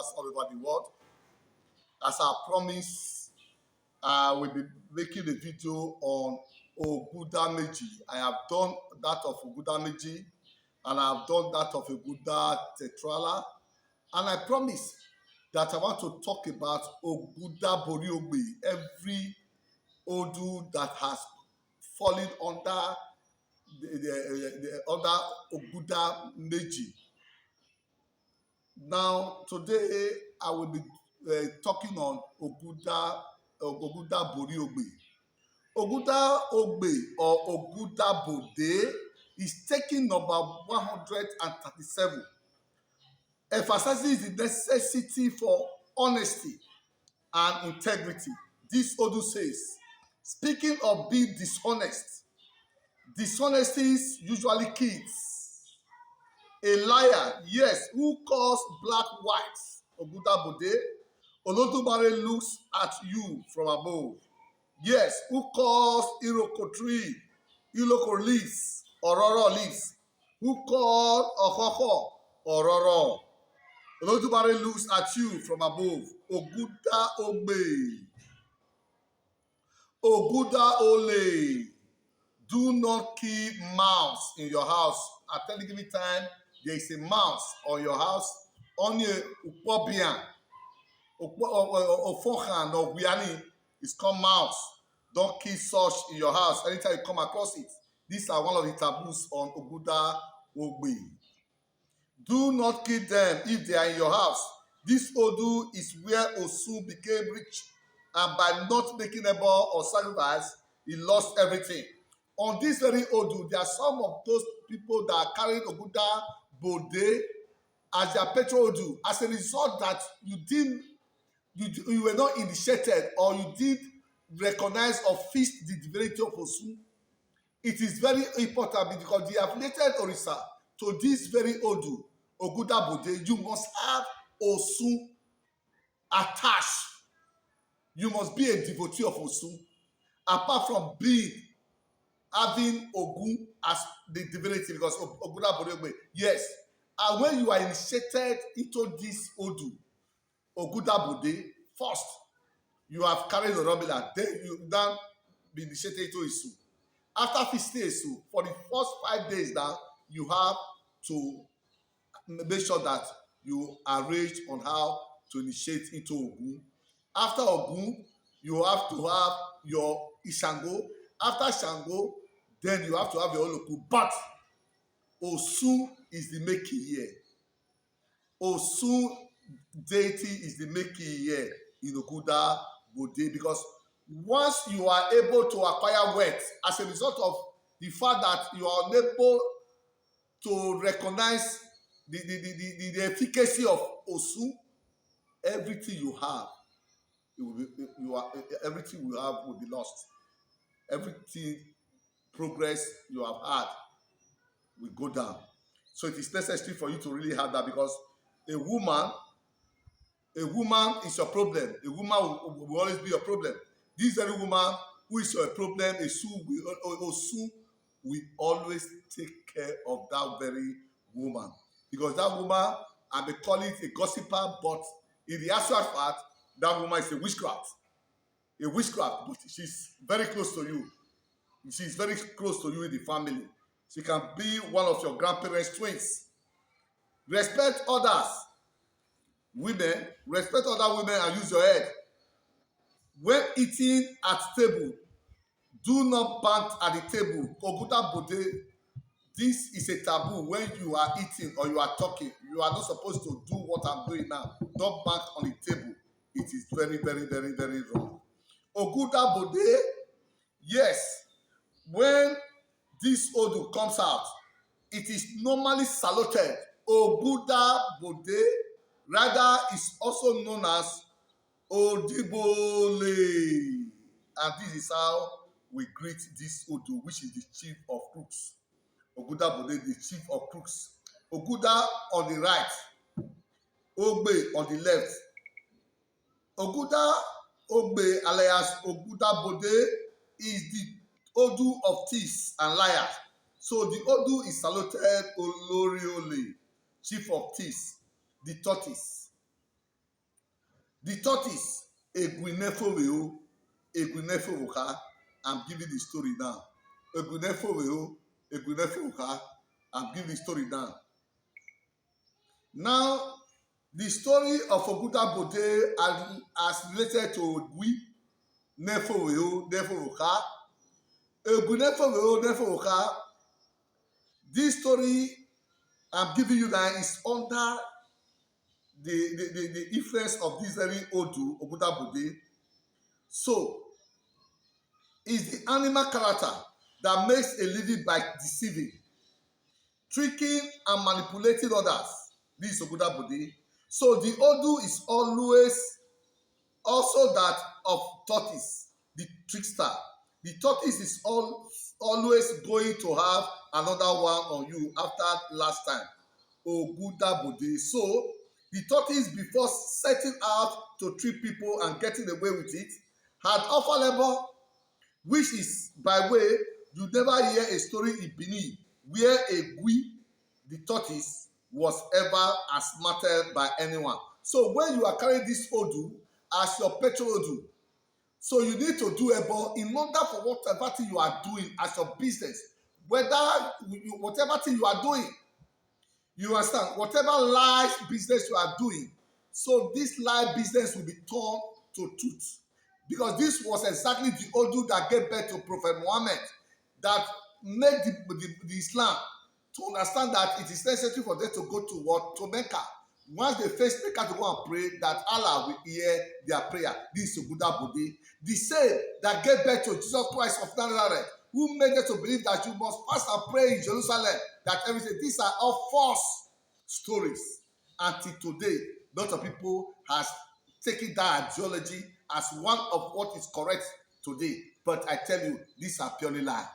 viewers all over the world. As I promised, I will be making a video on Ogundabede. I have done that of Ogundabede and I have done that of Ogunda Tetrala. And I promise that I want to talk about Ogundabede Ogbe, every Odu that has fallen under the other Ogundabede. Now, today I will be talking on Ogundabede Ogbe. Ogunda Ogbe or Ogundabede is taking number 137, emphasizes the necessity for honesty and integrity. This Odu says, speaking of being dishonest, dishonesty usually kills. A liar, yes, who calls black white, Ogundabede. Olodumare looks at you from above. Yes, who calls Iroko tree, Iroko leaves, Ororo leaves. Who calls okhorkhor, Ororo. Olodumare looks at you from above. Ogunda Ogbe. Ogunda Ole. Do not keep mouse in your house. At any given time, there is a mouse on your house. On your upobian, okhorkhor or wiani is called mouse. Don't keep such in your house anytime you come across it. These are one of the taboos on Ogunda Ogbe. Do not kill them if they are in your house. This Odu is where Osu became rich, and by not making a ball or sacrifice, he lost everything. On this very Odu, there are some of those people that are carrying Ogundabede as their petro Odu. As a result that you were not initiated or you did recognize or feast the divinity of Osu. It is very important because the affiliated Orisa to this very Odu, Ogundabede, you must have Osu attached. You must be a devotee of Osu. Apart from having Ogun as the divinity, because Ogundabede, yes. And when you are initiated into this Odu, Ogundabede, first, you have carried the Robila, then you then be initiated into Isu. After feasting Isu, for the first 5 days now, you have to make sure that you arrange on how to initiate into Ogun. After Ogun, you have to have your Ishango. After Shango, then you have to have your Oloku. But Osu is the making here. Osu deity is the making here in Ogundabede, because once you are able to acquire wealth as a result of the fact that you are unable to recognize the efficacy of Osu, everything you have, everything you have will be lost. Everything progress you have had will go down. So it is necessary for you to really have that, because a woman is your problem. A woman will always be your problem. This very woman who is your problem, Osu will always take care of that very woman. Because that woman, I may call it a gossiper, but in the actual fact, that woman is a witchcraft. A witchcraft, but she's very close to you. She's very close to you in the family. She can be one of your grandparents' twins. Respect others. Women, respect other women and use your head. When eating at table, do not bang at the table. Ogundabede, this is a taboo. When you are eating or you are talking, you are not supposed to do what I'm doing now. Don't bang on the table. It is very, very, very, very wrong. Ogundabede, yes, when this Odu comes out, it is normally saluted. Ogundabede, rather, is also known as Odibole. And this is how we greet this Odu, which is the chief of crooks. Ogundabede, the chief of crooks. Ogunda on the right, Ogbe on the left. Ogunda Ogbe alias Ogundabede is the Odu of thieves and liars. So the Odu is saluted Oloriole, chief of thieves, the tortoise. The tortoise, Eguinefoweo, Eguinefowoka. I'm giving the story now. Eguinefoweo, Eguinefowoka. I'm giving the story now. Now, the story of Ogundabede as related to Ogui, Nefoweo, Nefowoka. Eguinefoweo, Nefowoka. This story I'm giving you now is under the influence of this very Odu, Ogundabede. So, is the animal character that makes a living by deceiving, tricking, and manipulating others. This is Ogundabede. So the Odu is always also that of tortoise, the trickster. The tortoise is always going to have another one on you after last time. Ogundabede. So the tortoise, before setting out to trick people and getting away with it, had offered labor, which is by way you never hear a story in Benin where a Gui, the tortoise, was ever asthmated by anyone. So when you are carrying this Odu as your petrol Odu, so you need to do ebo in order for whatever thing you are doing as your business, whatever thing you are doing, you understand, whatever live business you are doing, so this live business will be turned to truth. Because this was exactly the Odu that gave birth to Prophet Muhammad, that made the Islam to understand that it is necessary for them to go to what? To Mecca. Once they face Mecca to go and pray, that Allah will hear their prayer. This is Ogundabede. The same that gave birth to Jesus Christ of Nazareth, who made them to believe that you must fast and pray in Jerusalem, that everything. These are all false stories. Until today, lots of people has taken that ideology as one of what is correct today. But I tell you, these are purely lies.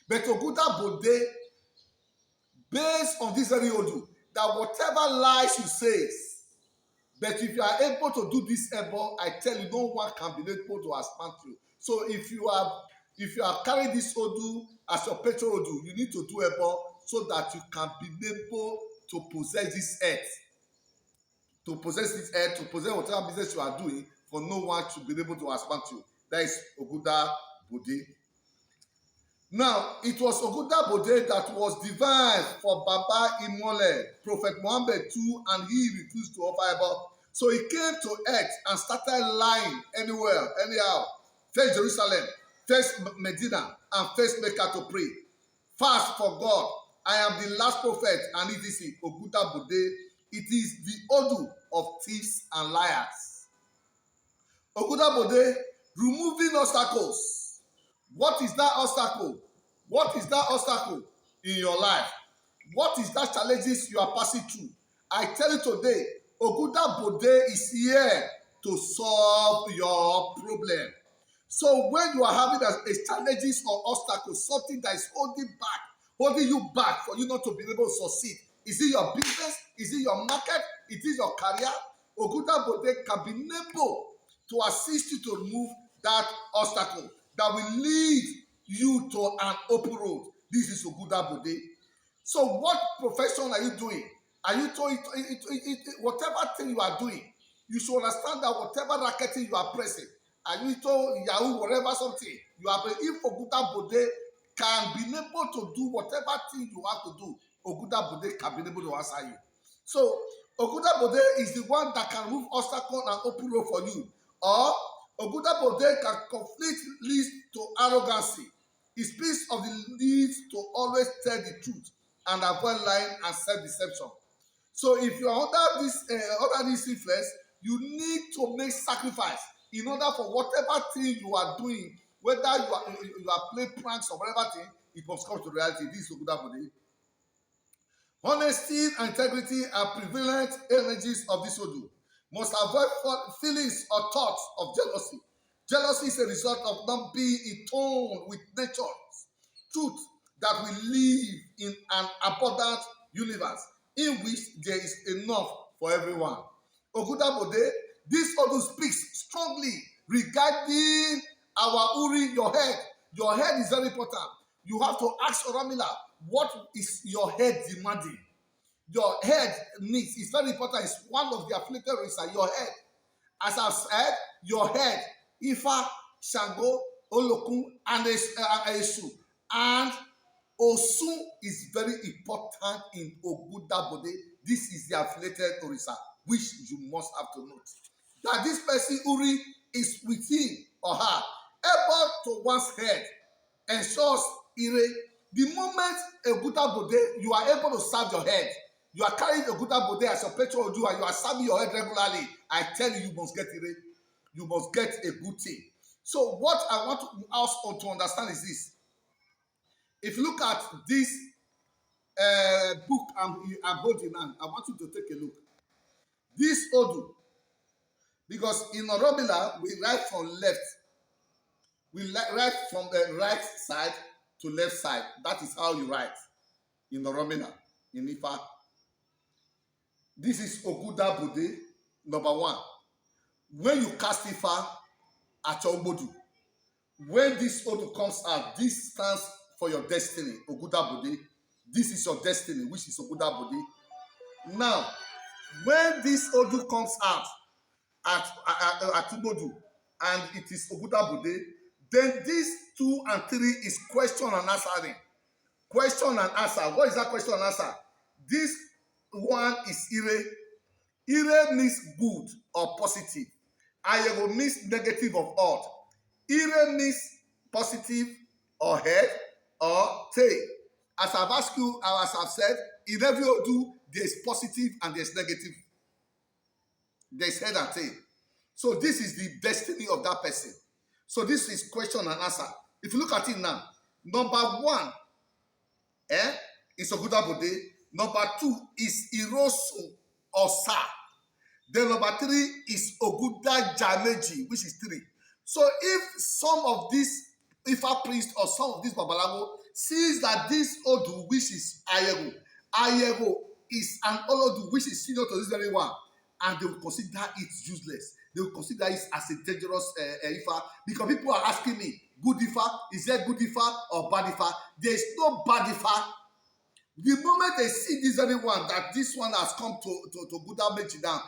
But Ogundabede, based on this very Odu, that whatever lies you say, but if you are able to do this ebo, I tell you, no one can be able to expand you. So if you are carrying this Odu as your petrol Odu, you need to do ebo so that you can be able to possess this earth. To possess this earth, to possess whatever business you are doing, for no one to be able to expand you. That is Ogundabede. Now, it was Ogundabede that was divined for Baba Imole, Prophet Muhammad too, and he refused to offer ebo. So he came to earth and started lying anywhere, anyhow. First Jerusalem, first Medina, and first Mecca to pray. Fast for God. I am the last prophet, and it is Ogundabede. It is the Odu of thieves and liars. Ogundabede, removing obstacles. What is that obstacle? What is that obstacle in your life? What is that challenges you are passing through? I tell you today, Ogundabede is here to solve your problem. So when you are having a challenges or obstacles, something that is holding you back for you not to be able to succeed. Is it your business? Is it your market? Is it your career? Ogundabede can be able to assist you to remove that obstacle that will lead you to an open road. This is Ogundabede. So what profession are you doing? Are you doing whatever thing you are doing? You should understand that whatever racketing you are pressing, are you to Yahoo, whatever something you are doing, if Ogundabede can be able to do whatever thing you have to do, Ogundabede can be able to answer you. So Ogundabede is the one that can remove obstacle and open road for you. Or Ogundabede can conflict leads to arrogancy. It speaks of the need to always tell the truth and avoid lying and self-deception. So if you are under this influence, you need to make sacrifice in order for whatever thing you are doing, whether you are playing pranks or whatever thing, it must come to reality. This is Ogundabede. Honesty and integrity are prevalent energies of this Odu. Must avoid feelings or thoughts of jealousy. Jealousy is a result of not being in tone with nature's truth that we live in an abundant universe in which there is enough for everyone. Ogundabede, this Odu speaks strongly regarding our Uri, your head. Your head is very important. You have to ask Oramila, what is your head demanding? Your head needs, it's very important. It's one of the afflicted races, your head. As I've said, your head, Ifa, Shango, Olokun, and Esu. And Osun is very important in Ogundabede. This is the affiliated Orisa, which you must have to note. That this person, Uri, is with him or her, able to one's head, ensures Ire. The moment Ogundabede, you are able to serve your head, you are carrying Ogundabede as your patron do, and you are serving your head regularly, I tell you, you must get Ire. You must get a good thing. So what I want us to understand is this. If you look at this book I'm holding now, I want you to take a look. This Odu, because in Orobila, we write from left. We write from the right side to left side. That is how you write in Orobila, in Ifa. This is Ogundabede number 1. When you cast Ifa at your Obodu, when this Odu comes out, this stands for your destiny, Ogundabede. This is your destiny, which is Ogundabede. Now, when this Odu comes out at Ubodu and it is Ogundabede, then these 2 and 3 is question and answering. Question and answer. What is that question and answer? This one is Ire. Ire means good or positive. Ayego means negative or odd. Ire means positive or head or tail. As I've asked you, as I've said, in every Odu, there's positive and there's negative. There's head and tail. So this is the destiny of that person. So this is question and answer. If you look at it now, number 1 is Ogundabede. Number 2 is Iroso or Sa. Then number 3 is Ogundabede, which is 3. So if some of these Ifa priest or some of these Babalago sees that this Odu, which is Ayego is an Olodu, which is senior to this very one, and they will consider it useless. They will consider it as a dangerous Ifa, because people are asking me, good Ifa, is there good Ifa or bad Ifa? There is no bad Ifa. The moment they see this very one, that this one has come to Ogundabede down,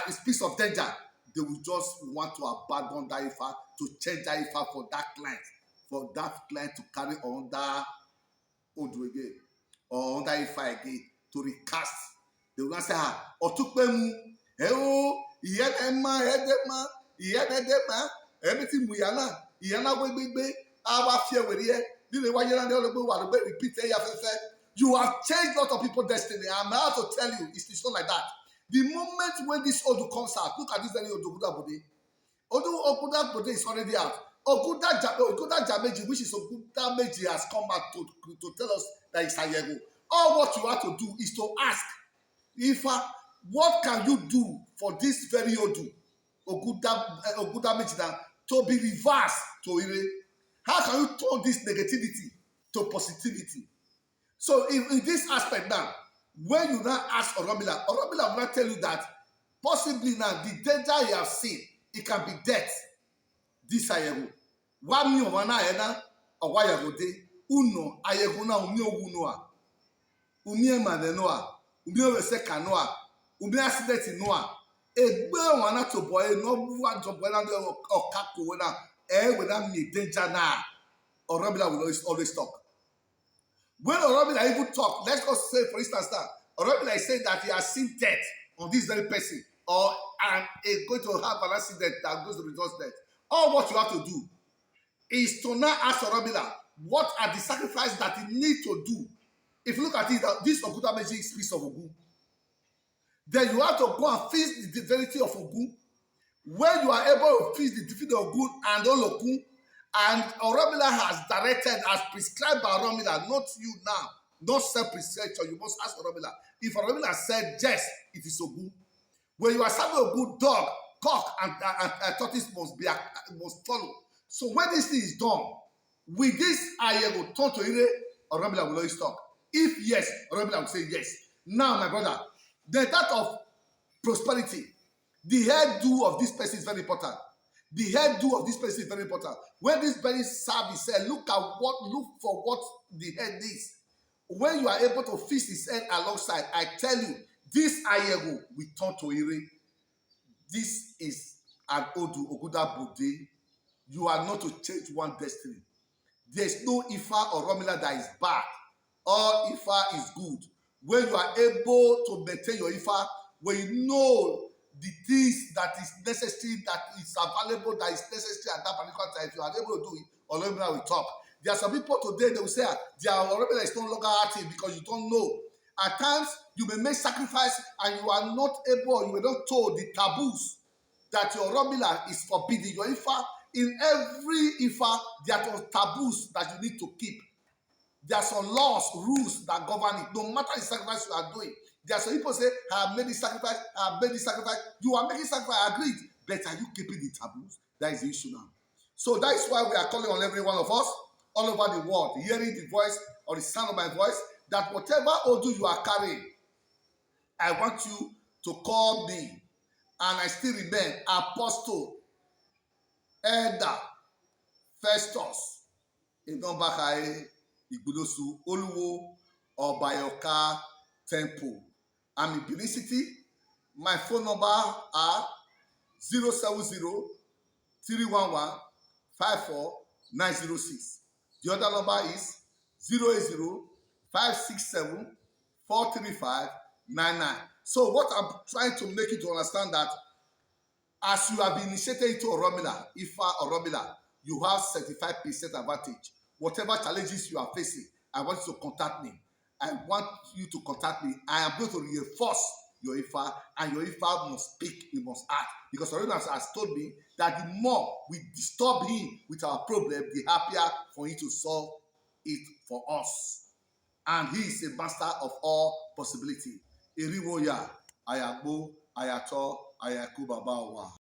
it speaks of danger, they will just want to abandon that Ifa, to change that Ifa for that client to carry on that Odu again, or under Ifa again, to recast. They will not say, Otukpemu, everything we are our fear with here. You have changed a lot of people's destiny. I'm out to tell you, it's not like that. The moment when this Odu comes out, look at this very Ogundabede. Ogundabede is already out. Ogundabede, which is Ogundabede, has come out to tell us that it's Ayego. All what you have to do is to ask, Ifa, what can you do for this very Odu, Ogundabede, to be reversed to Ire? How can you turn this negativity to positivity? So in this aspect now, when you now ask Orobila will not tell you that possibly now the danger you have seen, it can be death. This Ayego. Wami Owana Ena or Wayagode, Uno, Ayeguna, Umio Umie Manenoa, Umio Seka Noa, Umie Accident Noa, a girl wana to boy, no one to boy or Kakuana, without me danger now. Orobila will always talk. When Orobila even talk, let's just say, for instance, that Orobila is saying that he has seen death on this very person, or is going to have an accident that goes to result death. All what you have to do is to now ask Orobila what are the sacrifices that he need to do. If you look at it, this Ogundabede is piece of Ogun. Then you have to go and feast the divinity of Ogun. When you are able to feast the divinity of Ogun and Olokun, and Orobila has directed, as prescribed by Orobila, not you now, not self-prescription, you must ask Orobila. If Orobila said, yes, it is Ogun. When you are serving a good dog, cock and tortoise must follow. So when this thing is done, with this Ayego turn to Ire, Orobila will always talk. If yes, Orobila will say yes. Now, my brother, the thought of prosperity, the hairdo of this person is very important. The hairdo of this person is very important. When this very service said, look for what the head is. When you are able to fix his head alongside, I tell you, this Ayego will turn to Ire. This is an Odu Ogundabede. You are not to change one destiny. There is no Ifa or Romila that is bad. All Ifa is good. When you are able to maintain your Ifa, when you know the things that is necessary, that is available, that is necessary at that particular time, if you are able to do it, Olodumare will talk. There are some people today, they will say, their Olodumare is no longer active because you don't know. At times, you may make sacrifice and you are not able, you were not told the taboos that your Romila is forbidden. Your Ifa, in every Ifa, there are taboos that you need to keep. There are some laws, rules that govern it. No matter the sacrifice you are doing. There are some people say, I have made this sacrifice, I have made this sacrifice. You are making sacrifice, I agreed. But are you keeping the taboos? That is the issue now. So that is why we are calling on every one of us, all over the world, hearing the voice or the sound of my voice, that whatever Odu you are carrying, I want you to call me. And I still remain Apostle, Elder, Festus, Igbonbakaye, Igbodosu, Oluwo, Obayoka Temple. I'm in Benin City. My phone number are 070-311-54906. The other number is 080-567-43599. So what I'm trying to make you to understand that as you have been initiated into Oromila, Ifa Oromila, you have 75% advantage. Whatever challenges you are facing, I want you to contact me. I want you to contact me. I am going to reinforce your Ifa, and your Ifa must speak, he must act. Because Oromila has told me that the more we disturb him with our problem, the happier for him to solve it for us. And he is a master of all possibility. Eriwo ya, ayagbo, ayato, ayaku babawa.